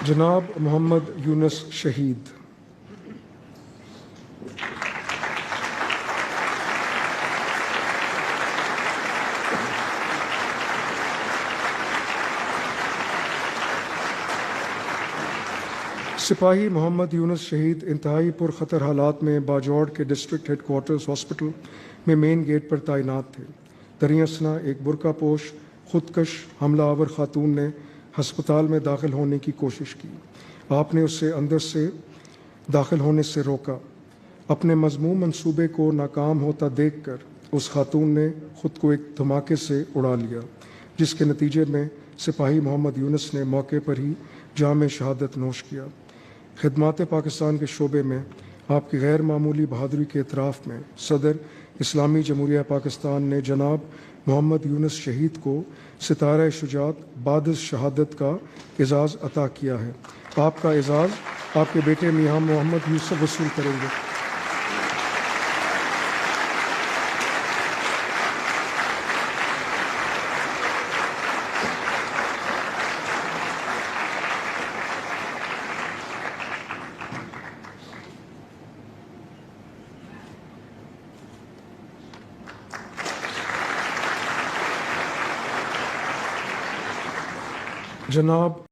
جناب محمد یونس شہید۔ سپاہی محمد یونس شہید انتہائی پرخطر حالات میں باجوڑ کے ڈسٹرکٹ ہیڈ کوارٹرز ہاسپٹل میں مین گیٹ پر تعینات تھے۔ دریں اثنا ایک برقع پوش خودکش حملہ آور خاتون نے ہسپتال میں داخل ہونے کی کوشش کی۔ آپ نے اسے اندر سے داخل ہونے سے روکا۔ اپنے مذموم منصوبے کو ناکام ہوتا دیکھ کر اس خاتون نے خود کو ایک دھماکے سے اڑا لیا، جس کے نتیجے میں سپاہی محمد یونس نے موقع پر ہی جام شہادت نوش کیا۔ خدمات پاکستان کے شعبے میں آپ کی غیر معمولی بہادری کے اعتراف میں صدر اسلامی جمہوریہ پاکستان نے جناب محمد یونس شہید کو ستارہ شجاعت بعد شہادت کا اعزاز عطا کیا ہے۔ آپ کا اعزاز آپ کے بیٹے میاں محمد یوسف وصول کریں گے۔ جناب